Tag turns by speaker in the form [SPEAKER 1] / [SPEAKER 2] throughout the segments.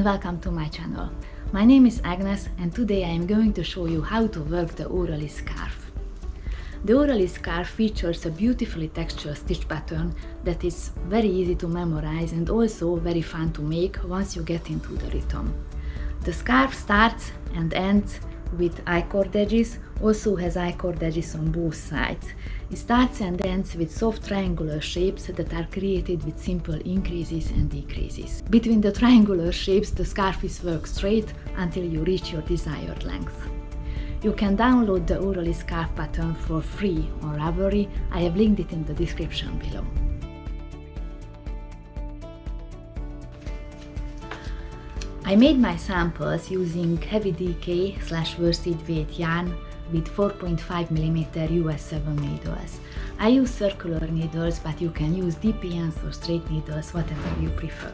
[SPEAKER 1] welcome to my channel. My name is Agnes and today I am going to show you how to work the Aurelis Scarf. The Aurelis Scarf features a beautifully textured stitch pattern that is very easy to memorize and also very fun to make once you get into the rhythm. The scarf starts and ends with I-cord edges, also has I-cord edges on both sides. It starts and ends with soft triangular shapes that are created with simple increases and decreases. Between the triangular shapes, the scarf is worked straight until you reach your desired length. You can download the Aurelis Scarf pattern for free on Ravelry. I have linked it in the description below. I made my samples using heavy DK/worsted weight yarn with 4.5mm US 7 needles. I use circular needles, but you can use DPNs or straight needles, whatever you prefer.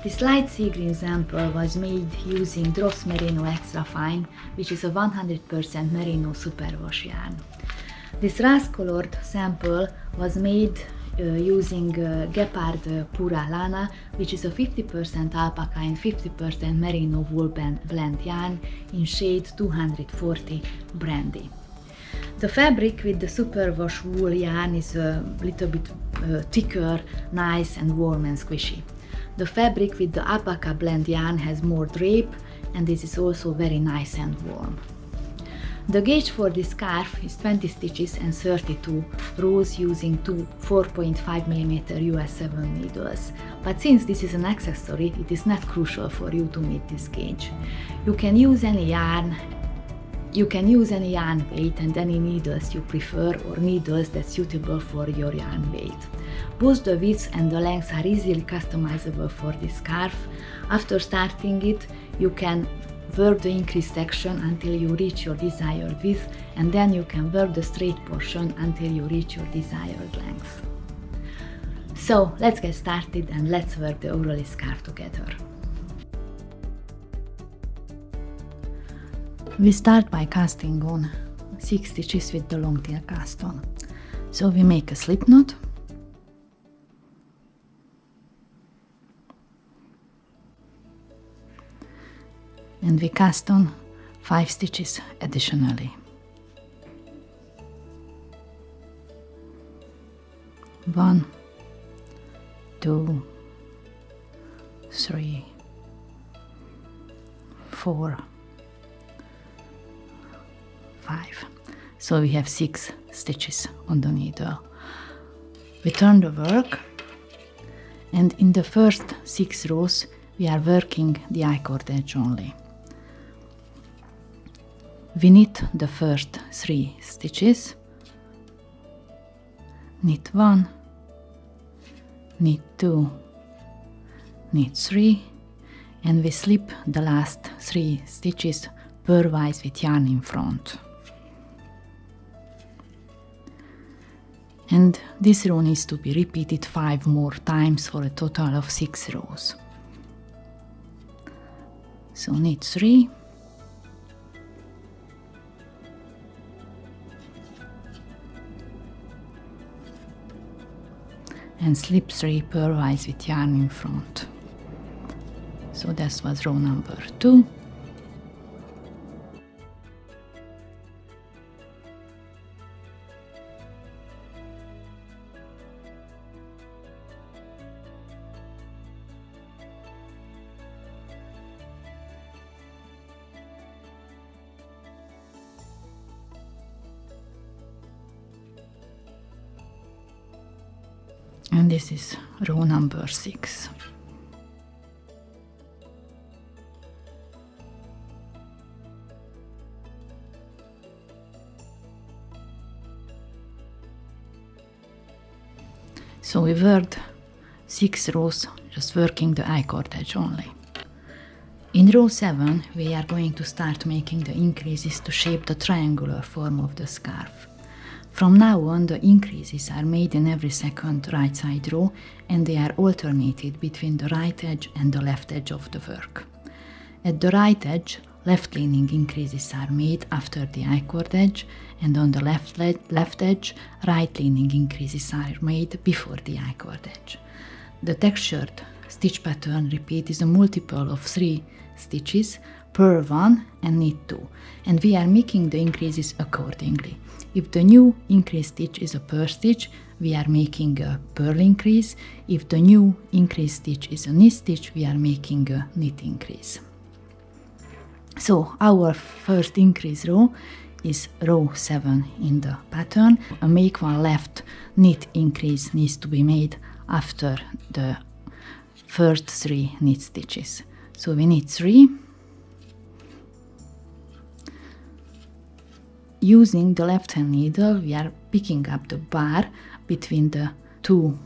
[SPEAKER 1] This light sea green sample was made using Dross Merino Extra Fine, which is a 100% merino superwash yarn. This rust-colored sample was made using Gepard Pura Lana, which is a 50% alpaca and 50% merino wool blend yarn in shade 240 Brandy. The fabric with the superwash wool yarn is a little bit thicker, nice and warm and squishy. The fabric with the alpaca blend yarn has more drape and this is also very nice and warm. The gauge for this scarf is 20 stitches and 32 rows using two 4.5mm US 7 needles. But since this is an accessory, it is not crucial for you to meet this gauge. You can use any yarn weight and any needles you prefer or needles that's suitable for your yarn weight. Both the widths and the lengths are easily customizable for this scarf. After starting it, you can work the increased section until you reach your desired width, and then you can work the straight portion until you reach your desired length. So let's get started and let's work the Aurelis Scarf together. We start by casting on 6 stitches with the long tail cast on. So we make a slip knot, and we cast on 5 stitches additionally. 1, 2, 3, 4, 5. So we have 6 stitches on the needle. We turn the work, and in the first 6 rows we are working the I-cord edge only. We knit the first 3 stitches, knit 1, knit 2, knit 3, and we slip the last 3 stitches pairwise with yarn in front. And this row needs to be repeated 5 more times for a total of 6 rows. So knit 3, and slip 3 pairwise with yarn in front. So that was row number 2. And this is row number 6. So we worked 6 rows just working the I-cord edge only. In row 7 we are going to start making the increases to shape the triangular form of the scarf. From now on, the increases are made in every second right side row and they are alternated between the right edge and the left edge of the work. At the right edge, left leaning increases are made after the I-cord edge, and on the left edge, right leaning increases are made before the I-cord edge. The textured stitch pattern repeat is a multiple of 3 stitches, purl 1 and knit 2, and we are making the increases accordingly. If the new increase stitch is a purl stitch, we are making a purl increase. If the new increase stitch is a knit stitch, we are making a knit increase. So our first increase row is row 7 in the pattern. A make one left knit increase needs to be made after the first 3 knit stitches. So we knit 3. Using the left hand needle, we are picking up the bar between the 2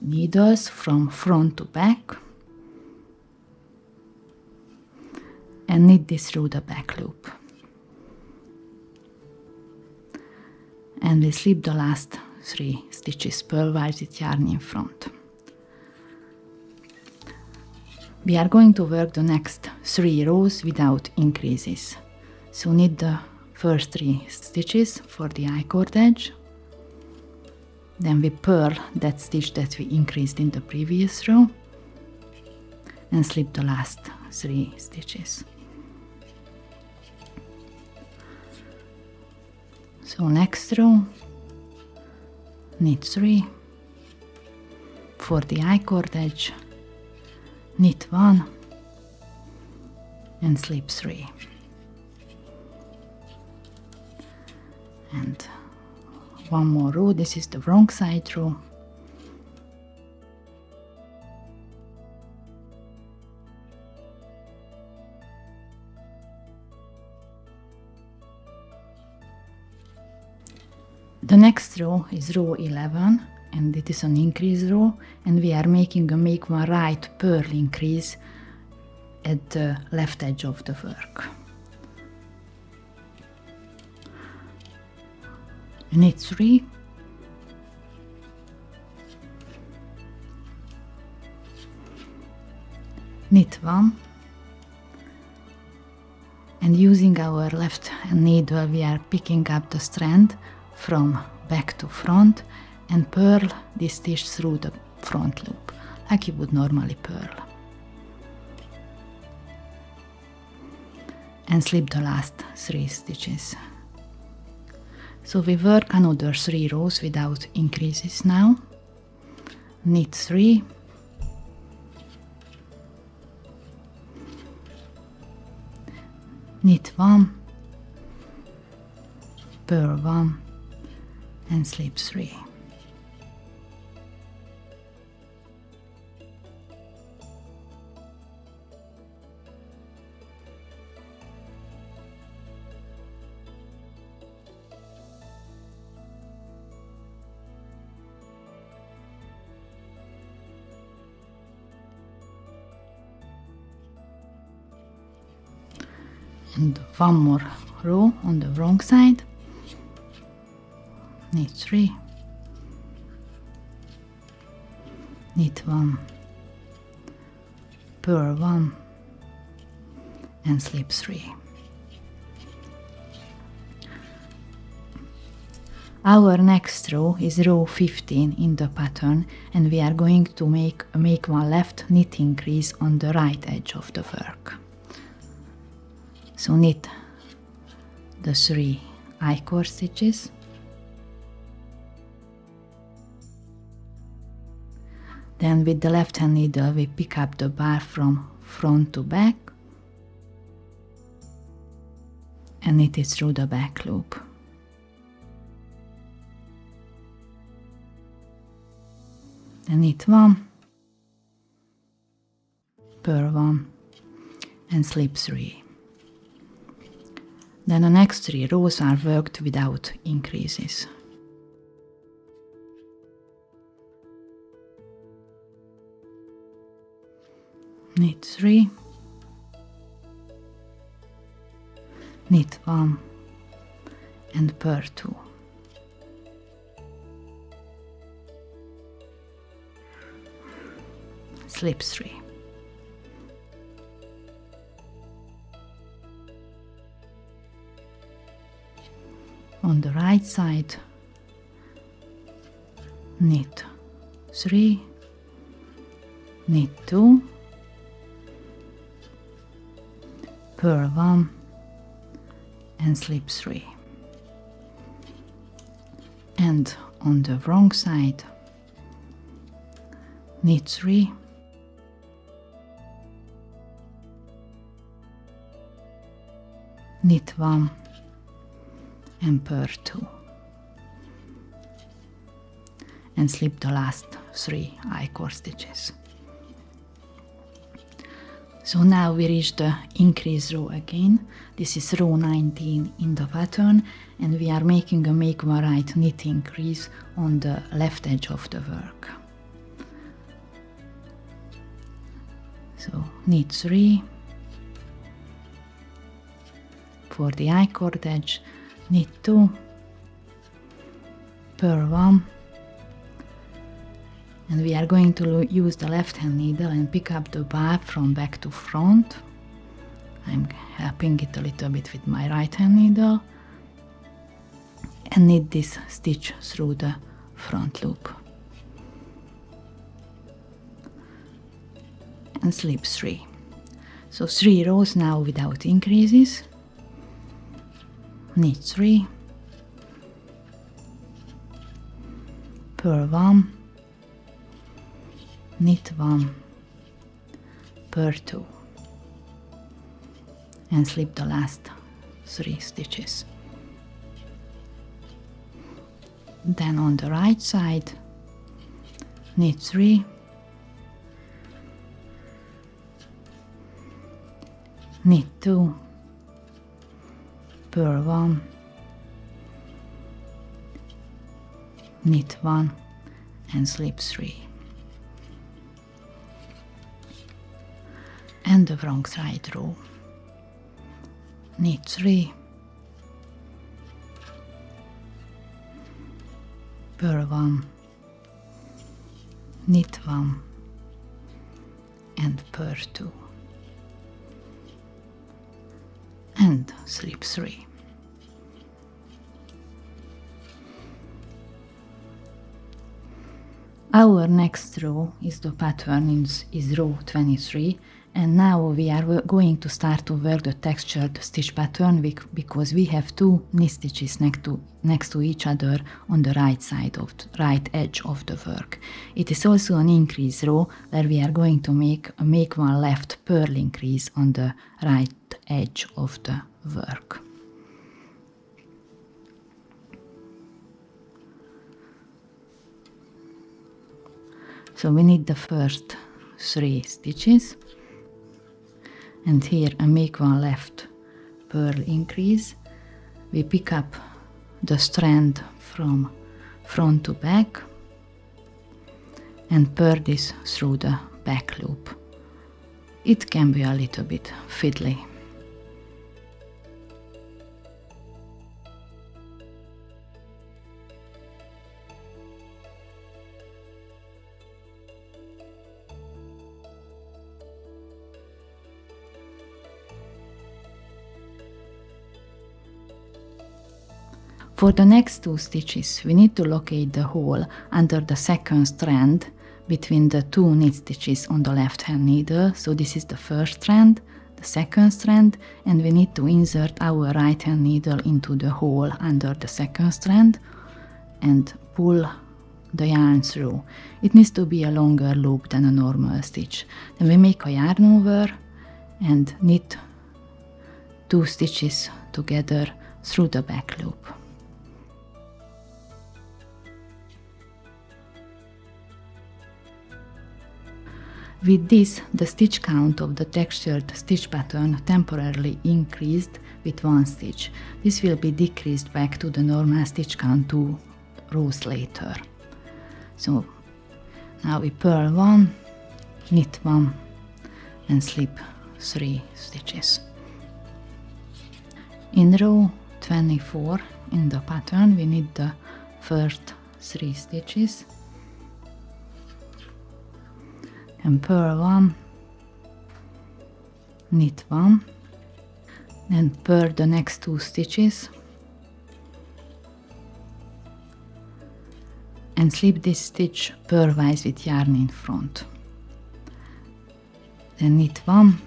[SPEAKER 1] needles from front to back and knit this through the back loop. And we slip the last 3 stitches purl with yarn in front. We are going to work the next 3 rows without increases. So knit the first 3 stitches for the I-cord edge. Then we purl that stitch that we increased in the previous row and slip the last 3 stitches. So next row, knit 3 for the I-cord edge, knit 1 and slip 3. And one more row, this is the wrong side row. The next row is row 11 and it is an increase row, and we are making a make one right purl increase at the left edge of the work. Knit 3, knit 1, and using our left hand needle we are picking up the strand from back to front and purl this stitch through the front loop like you would normally purl, and slip the last 3 stitches. So we work another 3 rows without increases now. Knit 3, knit 1, purl 1 and slip 3. And one more row on the wrong side. Knit 3, knit 1, purl 1 and slip 3. Our next row is row 15 in the pattern, and we are going to make one left knit increase on the right edge of the work. So knit the 3 I-cord stitches, then with the left hand needle we pick up the bar from front to back and knit it through the back loop. Then knit 1, purl 1 and slip 3. Then the next 3 rows are worked without increases. Knit 3, knit 1 and purl 2. Slip 3. On the right side, knit 3, knit 2, purl 1 and slip 3. And on the wrong side, knit 3, knit 1 and purl 2, and slip the last 3 I-cord stitches. So now we reach the increase row again. This is row 19 in the pattern, and we are making a make one right knit increase on the left edge of the work. So knit 3 for the I-cord edge, knit 2, purl 1, and we are going to use the left hand needle and pick up the barb from back to front. I'm helping it a little bit with my right hand needle, and knit this stitch through the front loop and slip 3. So 3 rows now without increases. Knit 3, purl 1, knit 1, purl 2, and slip the last 3 stitches. Then on the right side, knit 3, knit 2, purl 1, knit 1 and slip 3. And the wrong side row, knit 3, purl 1, knit 1 and purl 2 and slip 3. Our next row is the pattern is row 23, and now we are going to start to work the textured stitch pattern because we have 2 knit stitches next to each other on the right side of the right edge of the work. It is also an increase row where we are going to make one left purl increase on the right edge of the work. So we need the first 3 stitches, and here I make one left purl increase. We pick up the strand from front to back and purl this through the back loop. It can be a little bit fiddly. For the next 2 stitches, we need to locate the hole under the second strand between the 2 knit stitches on the left hand needle. So this is the first strand, the second strand, and we need to insert our right hand needle into the hole under the second strand and pull the yarn through. It needs to be a longer loop than a normal stitch. Then we make a yarn over and knit 2 stitches together through the back loop. With this, the stitch count of the textured stitch pattern temporarily increased with 1 stitch. This will be decreased back to the normal stitch count 2 rows later. So now we purl 1, knit 1 and slip 3 stitches. In row 24 in the pattern, we need the first 3 stitches and purl 1, knit 1, then purl the next 2 stitches and slip this stitch purlwise with yarn in front. then knit 1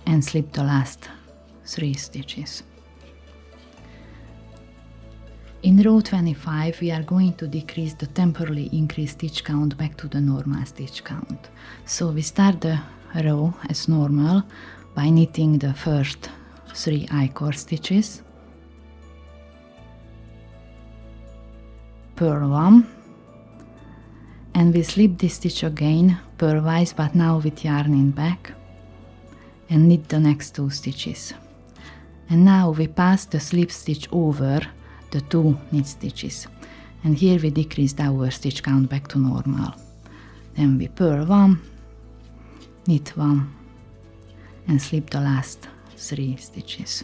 [SPEAKER 1] and slip the last 3 stitches. In row 25 we are going to decrease the temporarily increased stitch count back to the normal stitch count. So we start the row as normal by knitting the first 3 I-cord stitches, purl 1, and we slip this stitch again purlwise, but now with yarn in back, and knit the next 2 stitches. And now we pass the slip stitch over the 2 knit stitches, and here we decreased our stitch count back to normal. Then we purl 1, knit 1 and slip the last 3 stitches.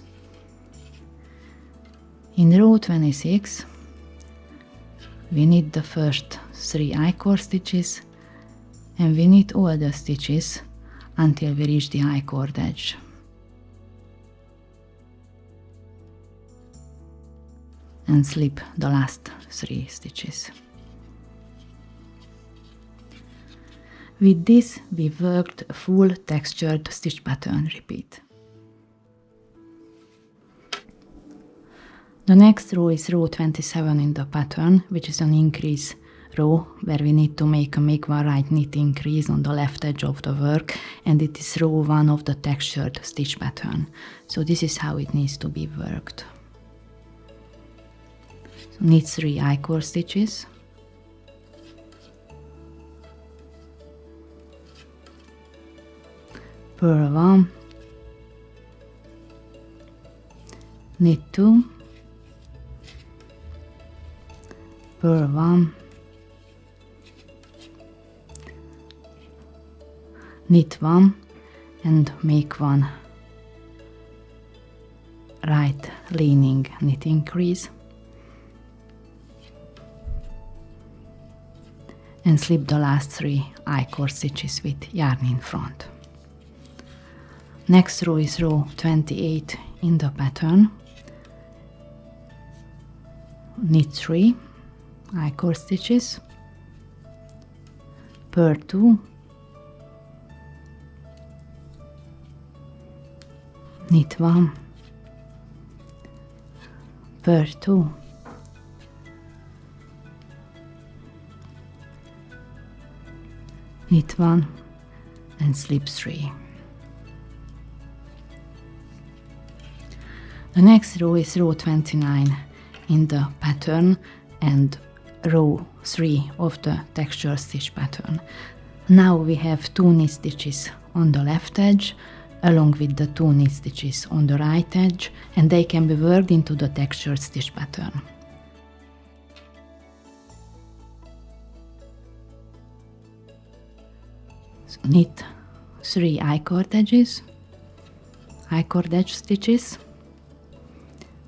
[SPEAKER 1] In row 26 we knit the first 3 I-cord stitches, and we knit all the stitches until we reach the I-cord edge. And slip the last 3 stitches. With this we worked a full textured stitch pattern repeat. The next row is row 27 in the pattern, which is an increase row where we need to make one right knit increase on the left edge of the work, and it is row 1 of the textured stitch pattern. So this is how it needs to be worked. So knit 3 I-cord stitches, purl 1, knit 2, purl 1, knit 1 and make one right leaning knit increase, and slip the last 3 I-cord stitches with yarn in front. Next row is row 28 in the pattern. Knit 3 I-cord stitches, purl 2, knit 1, purl 2, knit 1 and slip 3. The next row is row 29 in the pattern and row 3 of the texture stitch pattern. Now we have 2 knit stitches on the left edge along with the 2 knit stitches on the right edge, and they can be worked into the textured stitch pattern. So knit 3 I-cord edges, I-cord edge stitches,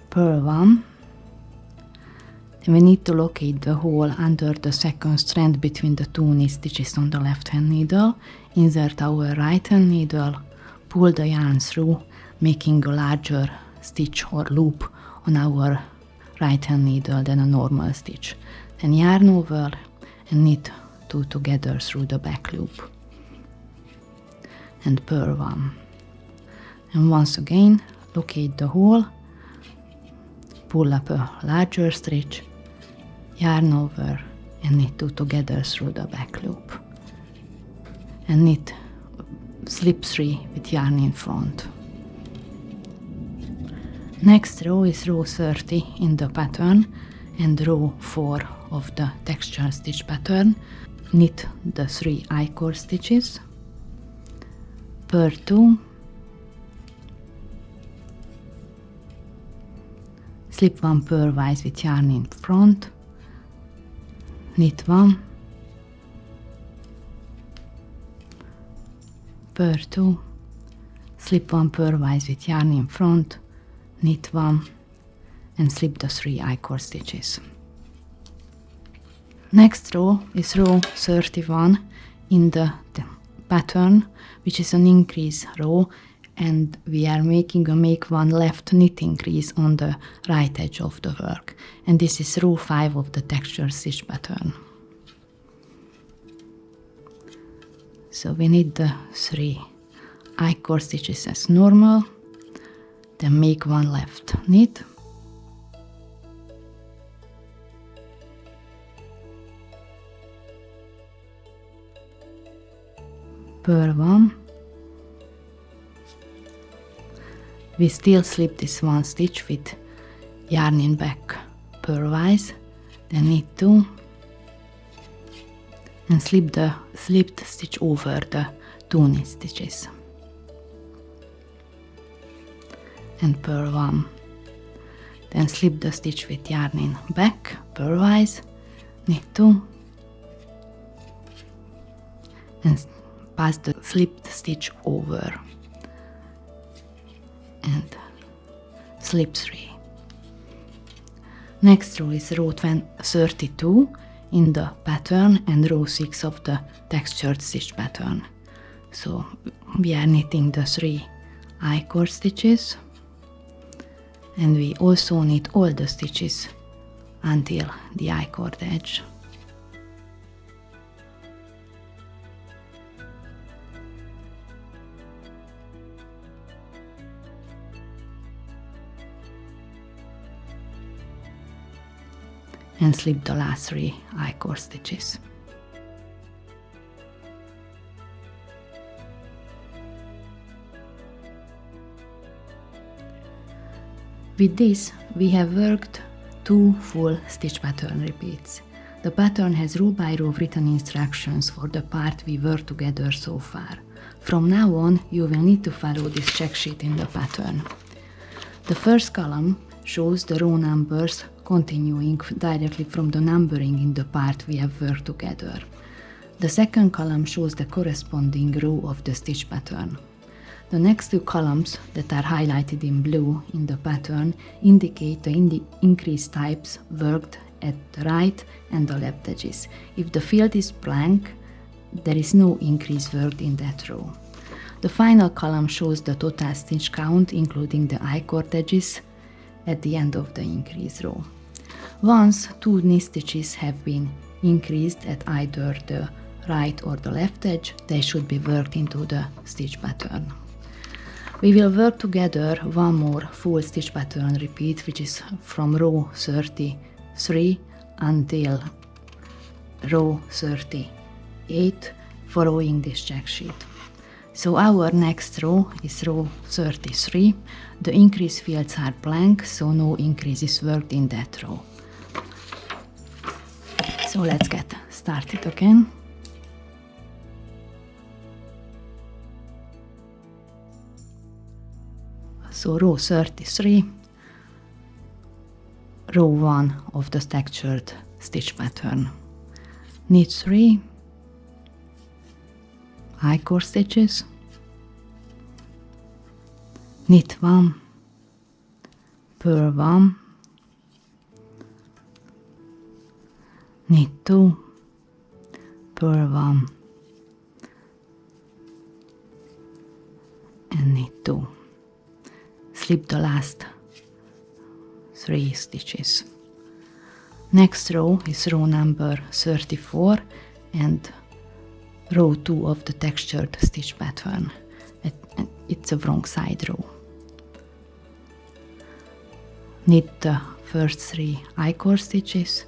[SPEAKER 1] purl 1. Then we need to locate the hole under the second strand between the 2 knit stitches on the left hand needle, insert our right hand needle, pull the yarn through, making a larger stitch or loop on our right hand needle than a normal stitch. Then yarn over and knit 2 together through the back loop. And purl 1. And once again locate the hole, pull up a larger stitch, yarn over and knit 2 together through the back loop, and knit slip 3 with yarn in front. Next row is row 30 in the pattern and row 4 of the texture stitch pattern. Knit the 3 I-cord stitches, purl 2, slip 1 purlwise with yarn in front, knit 1, purl 2, slip 1 purlwise with yarn in front, knit 1 and slip the 3 I-cord stitches. Next row is row 31 in the pattern, which is an increase row, and we are making a make one left knit increase on the right edge of the work, and this is row 5 of the texture stitch pattern. So we need the 3 I-cord stitches as normal, then make 1 left knit, purl 1, we still slip this 1 stitch with yarn in back purlwise, then knit 2 and slip the slipped stitch over the 2 knit stitches and purl 1, then slip the stitch with yarn in back purlwise, knit 2 and pass the slipped stitch over and slip 3. Next row is row 32 in the pattern and row 6 of the textured stitch pattern. So we are knitting the 3 I-cord stitches and we also knit all the stitches until the I-cord edge. And slip the last 3 I-cord stitches. With this, we have worked 2 full stitch pattern repeats. The pattern has row by row written instructions for the part we worked together so far. From now on, you will need to follow this check sheet in the pattern. The first column shows the row numbers continuing directly from the numbering in the part we have worked together. The second column shows the corresponding row of the stitch pattern. The next 2 columns that are highlighted in blue in the pattern indicate the increase types worked at the right and the left edges. If the field is blank, there is no increase worked in that row. The final column shows the total stitch count, including the I-cord edges, at the end of the increase row. Once 2 knit stitches have been increased at either the right or the left edge, they should be worked into the stitch pattern. We will work together 1 more full stitch pattern repeat, which is from row 33 until row 38, following this check sheet. So our next row is row 33. The increase fields are blank, so no increase is worked in that row. So let's get started again. So row 33, row 1 of the textured stitch pattern. Knit 3 I-cord stitches, knit 1, purl 1, knit 2, purl 1 and knit 2. Slip the last 3 stitches. Next row is row number 34 and row 2 of the textured stitch pattern. It's a wrong side row. Knit the first 3 I-cord stitches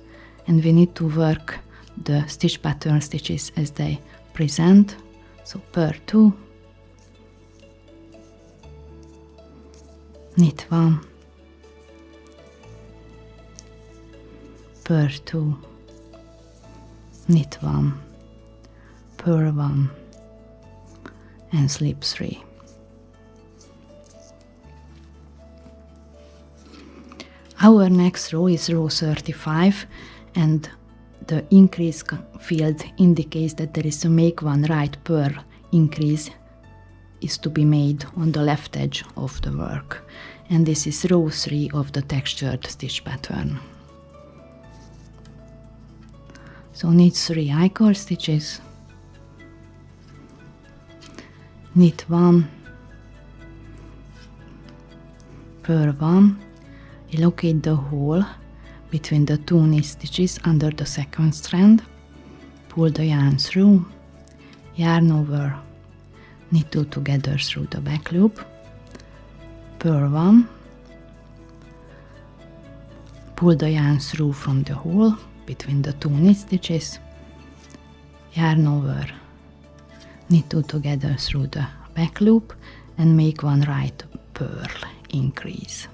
[SPEAKER 1] and we need to work the stitch pattern stitches as they present. So purl 2, knit 1, purl 2, knit 1, purl 1 and slip 3. Our next row is row 35 and the increase field indicates that there is a make 1 right purl increase is to be made on the left edge of the work, and this is row 3 of the textured stitch pattern. So knit 3 I-cord stitches, knit 1, purl 1, locate the hole between the 2 knit stitches under the second strand, pull the yarn through, yarn over, knit 2 together through the back loop, purl 1, pull the yarn through from the hole between the 2 knit stitches, yarn over, knit 2 together through the back loop and make 1 right purl increase.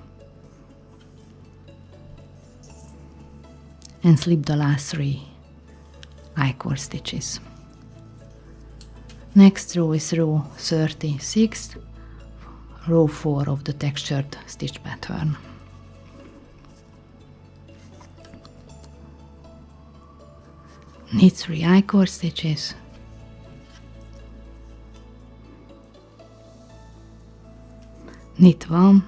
[SPEAKER 1] And slip the last 3 I-cord stitches. Next row is row 36, row 4 of the textured stitch pattern. Knit 3 I-cord stitches, knit 1,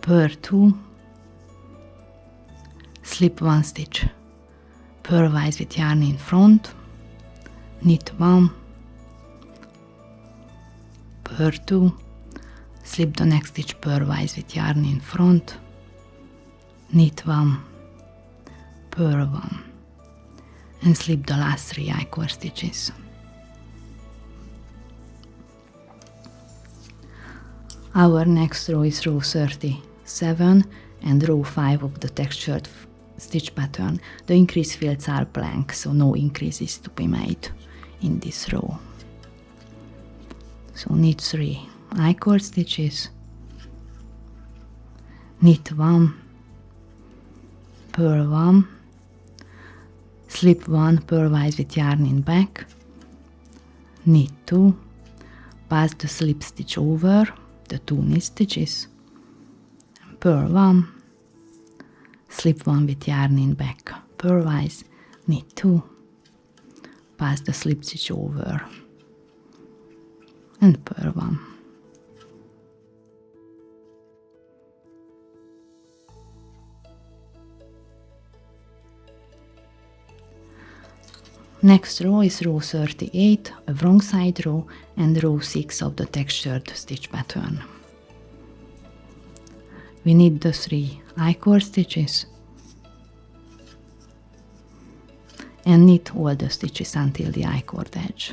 [SPEAKER 1] purl 2, slip 1 stitch purlwise with yarn in front, knit 1, purl 2, slip the next stitch purlwise with yarn in front, knit 1, purl 1 and slip the last 3 I-cord stitches. Our next row is row 37 and row 5 of the textured stitch pattern. The increase fields are blank, so no increases to be made in this row. So knit 3 I-cord stitches, knit 1, purl 1, slip 1 purlwise with yarn in back, knit 2, pass the slip stitch over the 2 knit stitches, purl 1, slip 1 with yarn in back purlwise, knit 2, pass the slip stitch over and purl 1. Next row is row 38, a wrong side row, and row 6 of the textured stitch pattern. We knit the 3 I-cord stitches and knit all the stitches until the I-cord edge.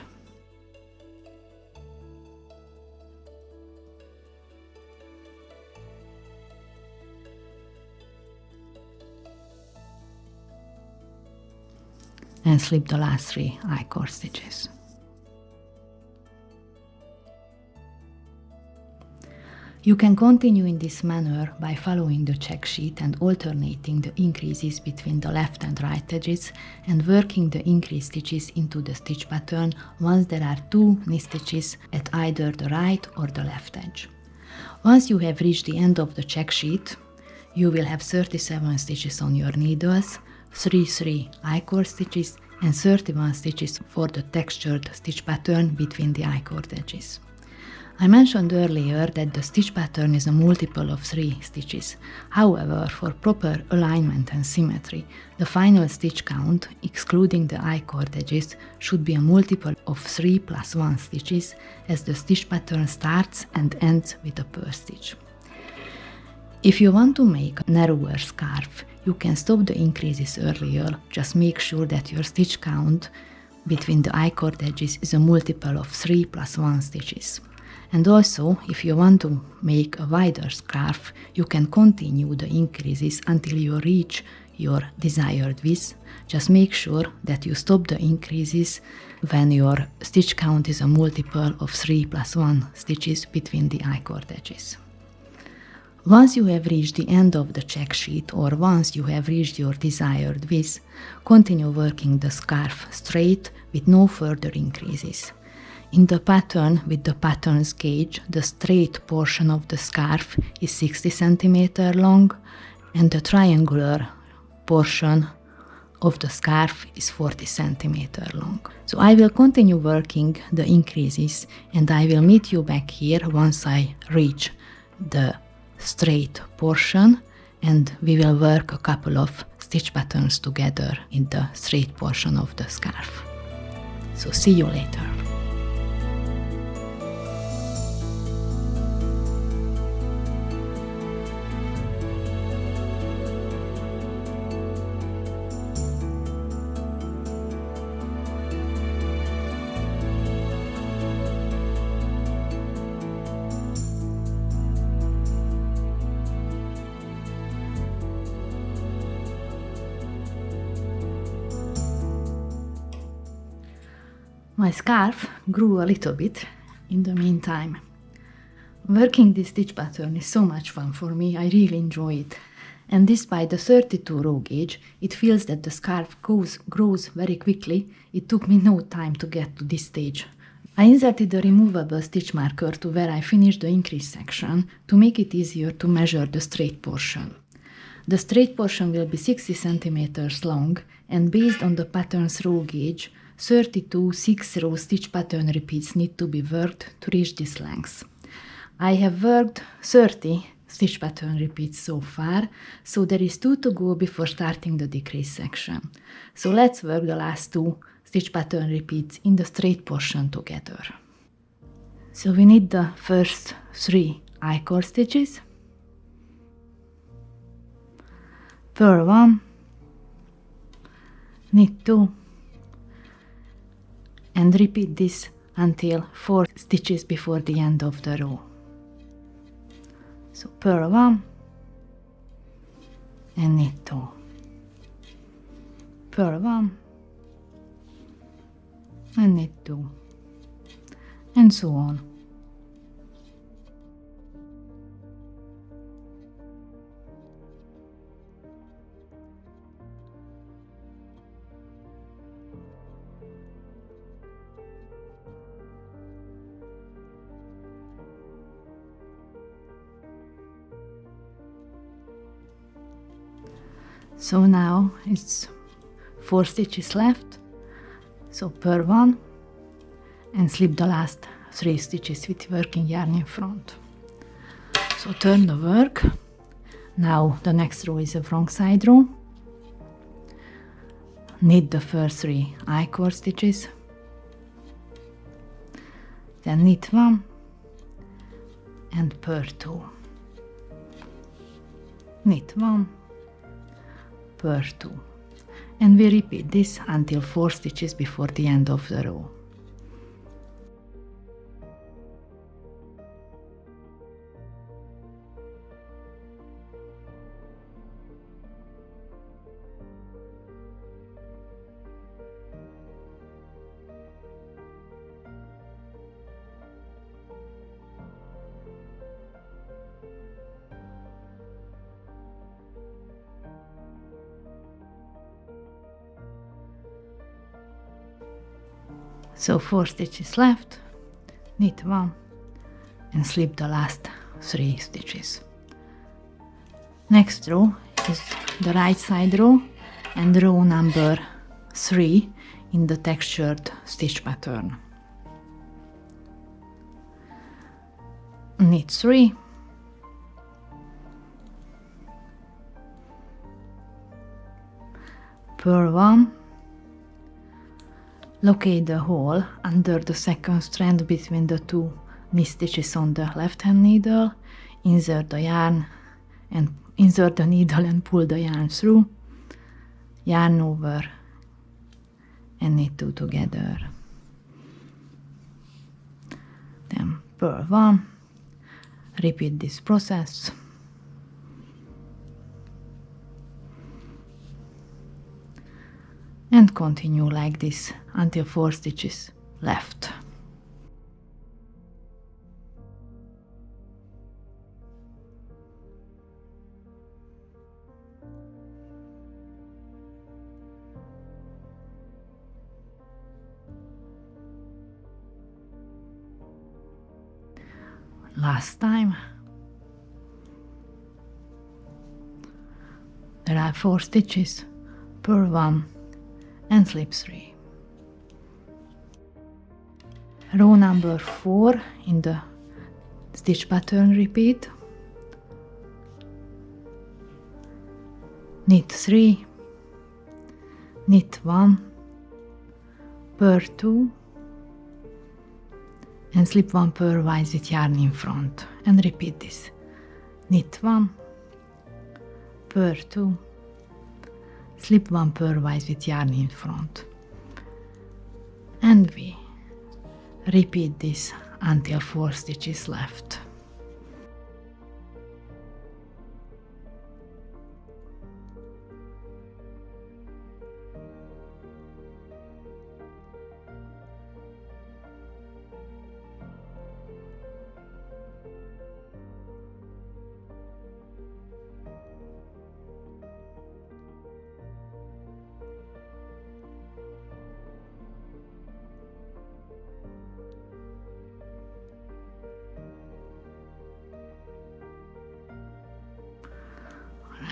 [SPEAKER 1] And slip the last 3 I-cord stitches. You can continue in this manner by following the check sheet and alternating the increases between the left and right edges and working the increased stitches into the stitch pattern once there are 2 knit stitches at either the right or the left edge. Once you have reached the end of the check sheet, you will have 37 stitches on your needles, 3 I-cord stitches and 31 stitches for the textured stitch pattern between the I-cord edges. I mentioned earlier that the stitch pattern is a multiple of 3 stitches. However, for proper alignment and symmetry, the final stitch count, excluding the I-cord edges, should be a multiple of 3 plus 1 stitches, as the stitch pattern starts and ends with a purl stitch. If you want to make a narrower scarf, you can stop the increases earlier. Just make sure that your stitch count between the I-cord edges is a multiple of 3 plus 1 stitches. And also, if you want to make a wider scarf, you can continue the increases until you reach your desired width. Just make sure that you stop the increases when your stitch count is a multiple of 3 plus 1 stitches between the I-cord edges. Once you have reached the end of the check sheet, or once you have reached your desired width, continue working the scarf straight with no further increases. In the pattern with the pattern's gauge, the straight portion of the scarf is 60 cm long and the triangular portion of the scarf is 40 cm long. So I will continue working the increases and I will meet you back here once I reach the straight portion, and we will work a couple of stitch patterns together in the straight portion of the scarf. So see you later. My scarf grew a little bit in the meantime. Working this stitch pattern is so much fun for me, I really enjoy it. And despite the 32 row gauge, it feels that the scarf grows very quickly. It took me no time to get to this stage. I inserted a removable stitch marker to where I finished the increase section to make it easier to measure the straight portion. The straight portion will be 60 centimeters long, and based on the pattern's row gauge, 32 6-row stitch pattern repeats need to be worked to reach this length. I have worked 30 stitch pattern repeats so far, so there is 2 to go before starting the decrease section. So let's work the last 2 stitch pattern repeats in the straight portion together. So we need the first 3 I-cord stitches, purl 1, knit 2, and repeat this until 4 stitches before the end of the row. So purl 1 and knit 2, purl 1 and knit 2, and so on. So now it's 4 stitches left, so purl 1 and slip the last 3 stitches with working yarn in front. So turn the work. Now the next row is a wrong side row. Knit the first 3 I-cord stitches, then knit 1 and purl 2, knit 1, purl 2, and we repeat this until 4 stitches before the end of the row. So 4 stitches left, knit 1 and slip the last 3 stitches. Next row is the right side row and row number 3 in the textured stitch pattern. Knit 3, purl 1, locate the hole under the second strand between the 2 knit stitches on the left hand needle, insert the needle and pull the yarn through, yarn over and knit 2 together. Then purl 1, repeat this process. And continue like this until 4 stitches left. Last time. There are 4 stitches, purl 1 and slip 3. Row number 4 in the stitch pattern repeat. Knit 3, knit 1, purl 2 and slip 1 purlwise with yarn in front, and repeat this. Knit 1, purl 2, slip 1 purlwise with yarn in front, and we repeat this until 4 stitches left.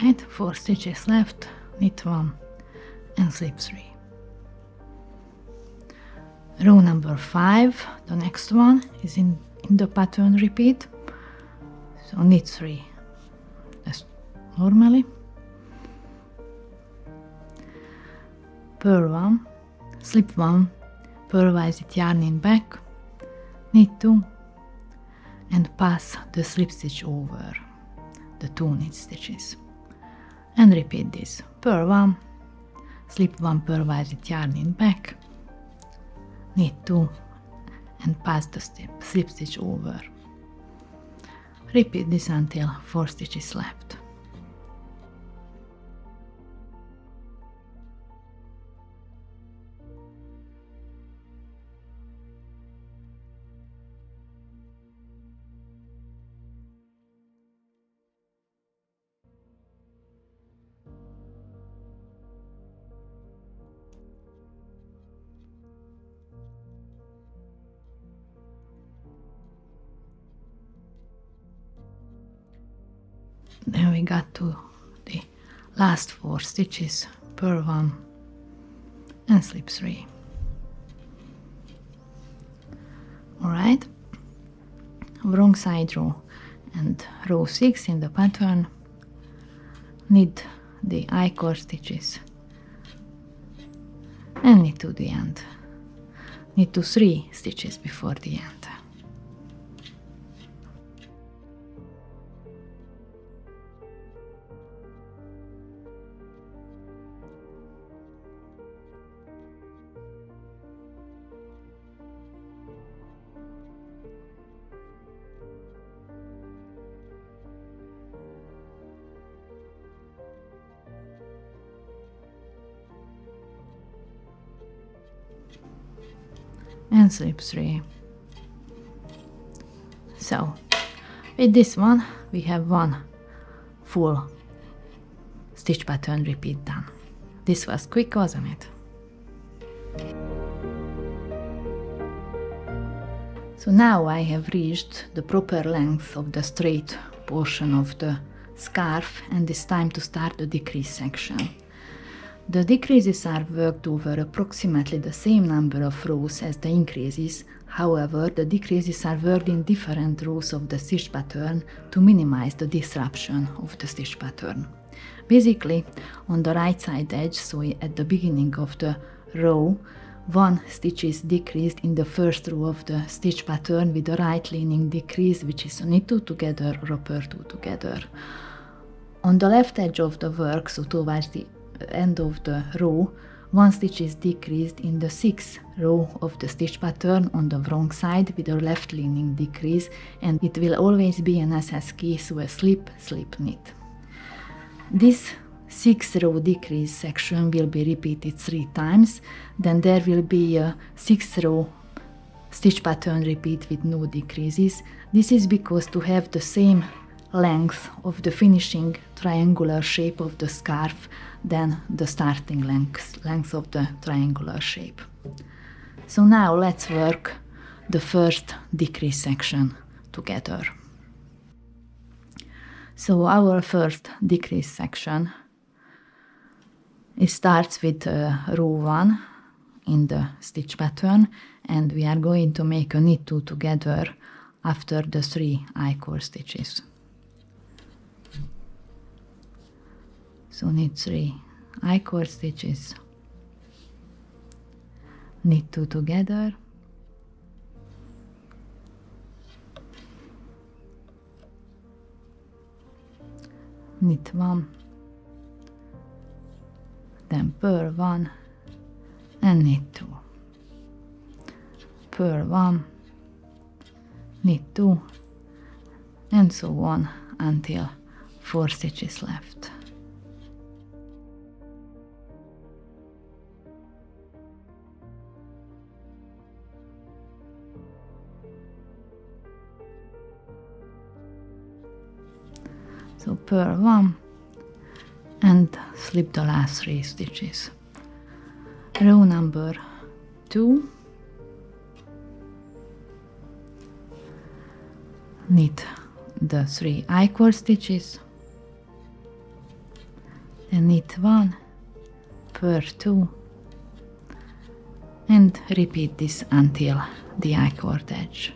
[SPEAKER 1] Right, 4 stitches left, knit 1 and slip 3. Row number 5, the next one is in the pattern repeat. So knit 3 as normally, purl 1, slip 1, purlwise it yarn in back, knit 2 and pass the slip stitch over the 2 knit stitches, and repeat this: purl 1, slip 1, purlwise it yarn in back, knit 2 and pass the slip stitch over. Repeat this until 4 stitches left. Then we got to the last 4 stitches, purl 1 and slip 3. Alright, wrong side row and row 6 in the pattern, knit the I-cord stitches and knit to the end. Knit to 3 stitches before the end. And slip 3. So with this one we have one full stitch pattern repeat done. This was quick, wasn't it? So now I have reached the proper length of the straight portion of the scarf, and it's time to start the decrease section. The decreases are worked over approximately the same number of rows as the increases. However, the decreases are worked in different rows of the stitch pattern to minimize the disruption of the stitch pattern. Basically, on the right side edge, so at the beginning of the row, 1 stitch is decreased in the first row of the stitch pattern with a right leaning decrease, which is a knit 2 together or a purl 2 together. On the left edge of the work, so towards the end of the row, 1 stitch is decreased in the 6th row of the stitch pattern on the wrong side with a left leaning decrease, and it will always be an SS key, so a slip, slip, knit. This 6th row decrease section will be repeated 3 times, then there will be a 6th row stitch pattern repeat with no decreases. This is because to have the same length of the finishing triangular shape of the scarf than the starting length of the triangular shape. So now let's work the first decrease section together. So our first decrease section, it starts with row 1 in the stitch pattern, and we are going to make a knit 2 together after the 3 I-cord stitches. So knit 3 I-cord stitches, knit 2 together, knit 1, then purl 1 and knit 2, purl 1, knit 2, and so on until 4 stitches left. So purl 1 and slip the last 3 stitches. Row number 2, knit the 3 I-cord stitches, then knit 1, purl 2, and repeat this until the I-cord edge.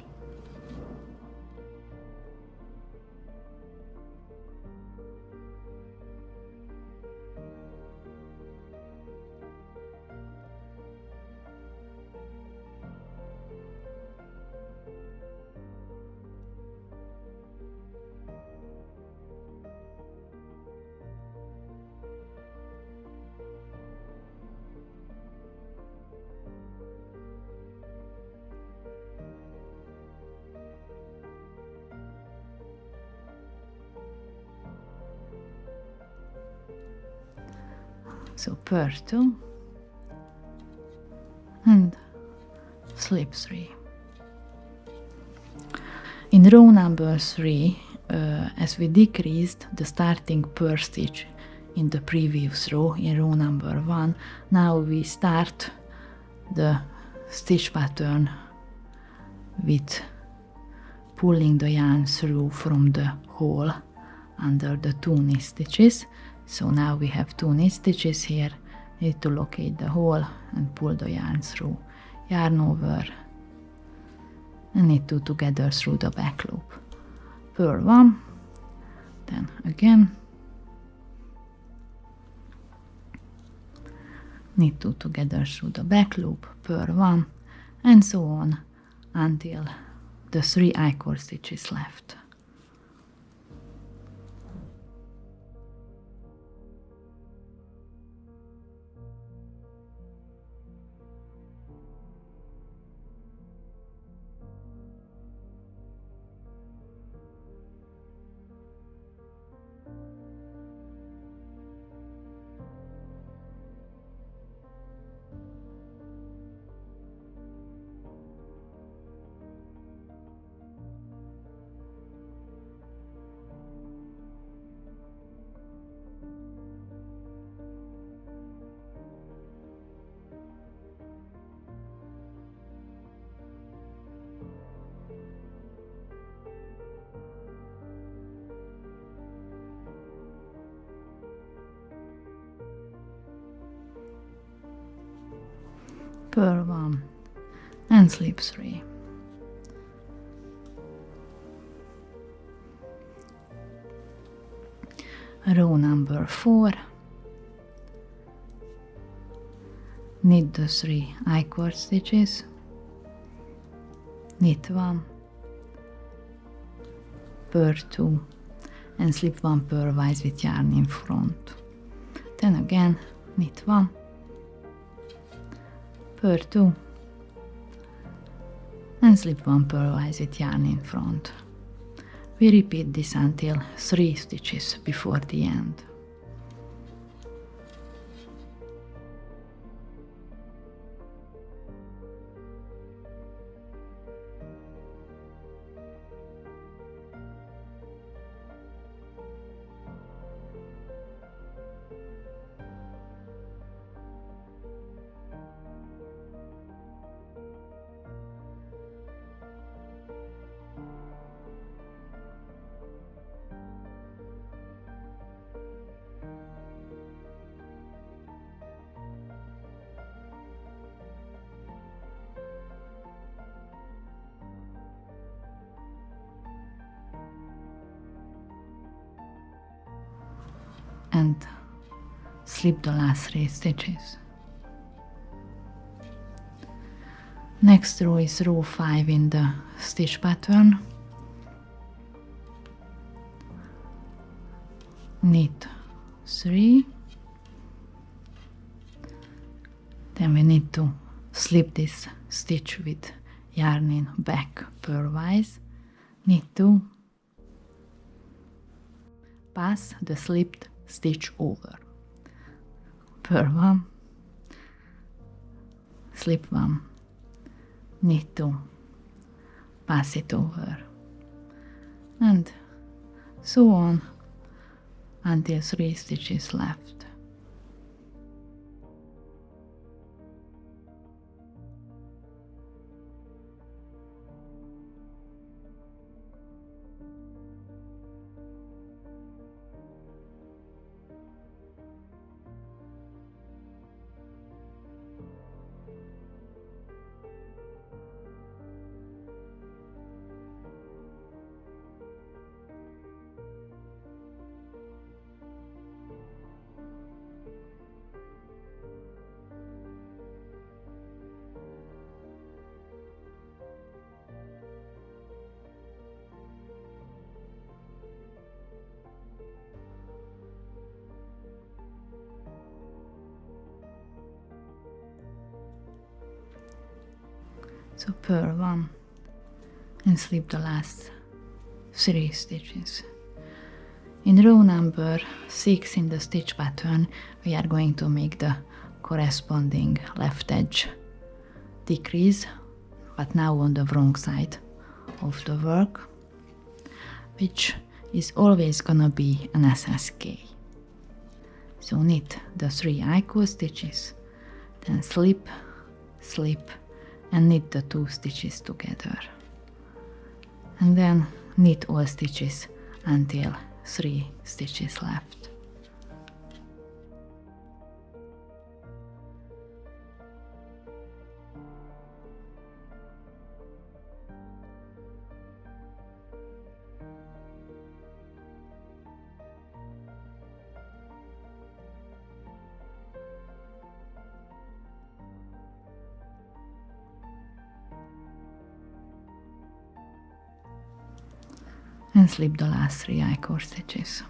[SPEAKER 1] So purl 2 and slip 3. In row number 3, as we decreased the starting purl stitch in the previous row, in row number 1, now we start the stitch pattern with pulling the yarn through from the hole under the 2 knit stitches. So now we have 2 knit stitches here, need to locate the hole and pull the yarn through, yarn over, and knit 2 together through the back loop. Purl 1, then again, knit 2 together through the back loop, purl 1, and so on until the 3 I-cord stitches left. Purl 1 and slip 3. Row number 4, knit the 3 I-cord stitches, knit 1, purl 2, and slip 1 purlwise with yarn in front. Then again knit 1, purl 2, and slip 1 purlwise with yarn in front. We repeat this until 3 stitches before the end. And slip the last 3 stitches. Next row is row 5 in the stitch pattern. Knit 3, then we need to slip this stitch with yarn in back purlwise, knit 2, pass the slipped stitch over, purl 1, slip 1, knit 2, pass it over, and so on until 3 stitches left. So purl 1 and slip the last 3 stitches. In row number 6 in the stitch pattern, we are going to make the corresponding left edge decrease, but now on the wrong side of the work, which is always gonna be an SSK. So knit the 3 equal stitches, then slip, slip, and knit the 2 stitches together. And then knit all stitches until 3 stitches left. And slip the last 3 I-cord stitches.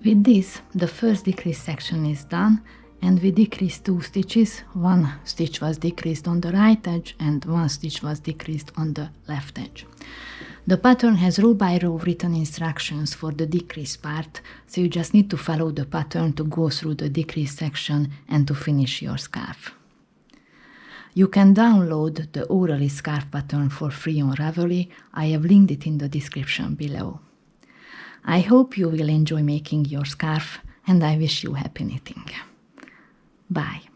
[SPEAKER 1] With this, the first decrease section is done, and we decreased 2 stitches. 1 stitch was decreased on the right edge and 1 stitch was decreased on the left edge. The pattern has row by row written instructions for the decrease part, so you just need to follow the pattern to go through the decrease section and to finish your scarf. You can download the Aurelis Scarf pattern for free on Ravelry. I have linked it in the description below. I hope you will enjoy making your scarf, and I wish you happy knitting. Bye.